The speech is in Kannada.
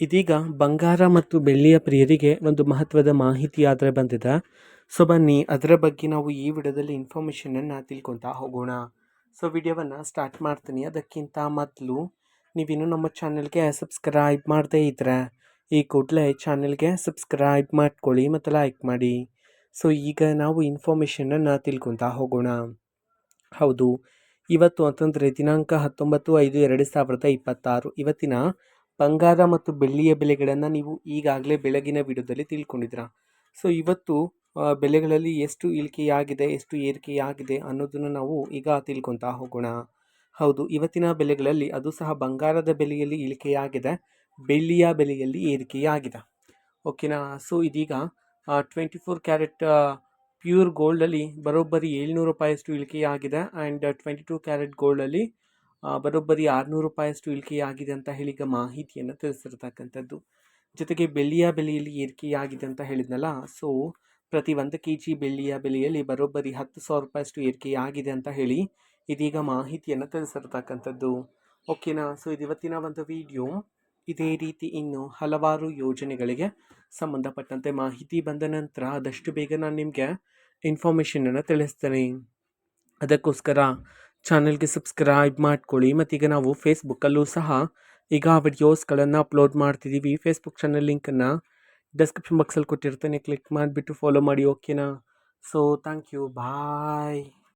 ಇದೀಗ ಬಂಗಾರ ಮತ್ತು ಬೆಳ್ಳಿಯ ಪ್ರಿಯರಿಗೆ ಒಂದು ಮಹತ್ವದ ಮಾಹಿತಿ ಆದರೆ ಬಂದಿದೆ. ಸೊ ಬನ್ನಿ ಅದರ ಬಗ್ಗೆ ನಾವು ಈ ವಿಡಿಯೋದಲ್ಲಿ ಇನ್ಫಾರ್ಮೇಷನನ್ನು ತಿಳ್ಕೊತಾ ಹೋಗೋಣ. ಸೊ ವಿಡಿಯೋವನ್ನು ಸ್ಟಾರ್ಟ್ ಮಾಡ್ತೀನಿ. ಅದಕ್ಕಿಂತ ಮೊದಲು ನೀವಿನ್ನೂ ನಮ್ಮ ಚಾನಲ್ಗೆ ಸಬ್ಸ್ಕ್ರೈಬ್ ಮಾಡದೇ ಇದ್ದರೆ ಈ ಕೂಡಲೇ ಚಾನಲ್ಗೆ ಸಬ್ಸ್ಕ್ರೈಬ್ ಮಾಡ್ಕೊಳ್ಳಿ ಮತ್ತು ಲೈಕ್ ಮಾಡಿ. ಸೊ ಈಗ ನಾವು ಇನ್ಫಾರ್ಮೇಷನನ್ನು ತಿಳ್ಕೊತಾ ಹೋಗೋಣ. ಹೌದು, ಇವತ್ತು ಅಂತಂದರೆ ದಿನಾಂಕ 19/5/2026 ಇವತ್ತಿನ ಬಂಗಾರ ಮತ್ತು ಬೆಳ್ಳಿಯ ಬೆಲೆಗಳನ್ನು ನೀವು ಈಗಾಗಲೇ ಬೆಳಗಿನ ವಿಡಿಯೋದಲ್ಲಿ ತಿಳ್ಕೊಂಡಿದ್ದೀರಾ. ಸೊ ಇವತ್ತು ಬೆಲೆಗಳಲ್ಲಿ ಎಷ್ಟು ಇಳಿಕೆಯಾಗಿದೆ, ಎಷ್ಟು ಏರಿಕೆಯಾಗಿದೆ ಅನ್ನೋದನ್ನು ನಾವು ಈಗ ತಿಳ್ಕೊತಾ ಹೋಗೋಣ. ಹೌದು, ಇವತ್ತಿನ ಬೆಲೆಗಳಲ್ಲಿ ಅದು ಸಹ ಬಂಗಾರದ ಬೆಲೆಯಲ್ಲಿ ಇಳಿಕೆಯಾಗಿದೆ, ಬೆಳ್ಳಿಯ ಬೆಲೆಯಲ್ಲಿ ಏರಿಕೆಯಾಗಿದೆ. ಓಕೆನಾ. ಸೊ ಇದೀಗ 24 ಕ್ಯಾರೆಟ್ ಪ್ಯೂರ್ ಗೋಲ್ಡಲ್ಲಿ ಬರೋಬ್ಬರಿ 700 ರೂಪಾಯಿಯಷ್ಟು ಇಳಿಕೆಯಾಗಿದೆ. ಆ್ಯಂಡ್ 22 ಕ್ಯಾರೆಟ್ ಗೋಲ್ಡಲ್ಲಿ ಬರೋಬ್ಬರಿ 600 ರೂಪಾಯಿಯಷ್ಟು ಇಳಿಕೆಯಾಗಿದೆ ಅಂತ ಹೇಳಿ ಈಗ ಮಾಹಿತಿಯನ್ನು ತಿಳಿಸಿರ್ತಕ್ಕಂಥದ್ದು. ಜೊತೆಗೆ ಬೆಳ್ಳಿಯ ಬೆಲೆಯಲ್ಲಿ ಏರಿಕೆಯಾಗಿದೆ ಅಂತ ಹೇಳಿದ್ನಲ್ಲ. ಸೊ ಪ್ರತಿ 1 kg ಬೆಳ್ಳಿಯ ಬೆಲೆಯಲ್ಲಿ ಬರೋಬ್ಬರಿ 10,000 ರೂಪಾಯಿಯಷ್ಟು ಏರಿಕೆಯಾಗಿದೆ ಅಂತ ಹೇಳಿ ಇದೀಗ ಮಾಹಿತಿಯನ್ನು ತಿಳಿಸಿರ್ತಕ್ಕಂಥದ್ದು. ಓಕೆನಾ. ಸೊ ಇದು ಇವತ್ತಿನ ಒಂದು ವಿಡಿಯೋ. ಇದೇ ರೀತಿ ಇನ್ನು ಹಲವಾರು ಯೋಜನೆಗಳಿಗೆ ಸಂಬಂಧಪಟ್ಟಂತೆ ಮಾಹಿತಿ ಬಂದ ನಂತರ ಆದಷ್ಟು ಬೇಗ ನಾನು ನಿಮಗೆ ಇನ್ಫಾರ್ಮೇಷನನ್ನು ತಿಳಿಸ್ತೇನೆ. ಅದಕ್ಕೋಸ್ಕರ ಚಾನಲ್ಗೆ ಸಬ್ಸ್ಕ್ರೈಬ್ ಮಾಡ್ಕೊಳ್ಳಿ. ಮತ್ತೀಗ ನಾವು ಫೇಸ್ಬುಕ್ಕಲ್ಲೂ ಸಹ ಈಗ ವಿಡಿಯೋಸ್ಗಳನ್ನು ಅಪ್ಲೋಡ್ ಮಾಡ್ತಿದ್ದೀವಿ. ಫೇಸ್ಬುಕ್ ಚಾನಲ್ ಲಿಂಕನ್ನು ಡಿಸ್ಕ್ರಿಪ್ಷನ್ ಬಾಕ್ಸಲ್ಲಿ ಕೊಟ್ಟಿರ್ತೇನೆ, ಕ್ಲಿಕ್ ಮಾಡಿಬಿಟ್ಟು ಫಾಲೋ ಮಾಡಿ. ಓಕೆನಾ. So thank you, bye.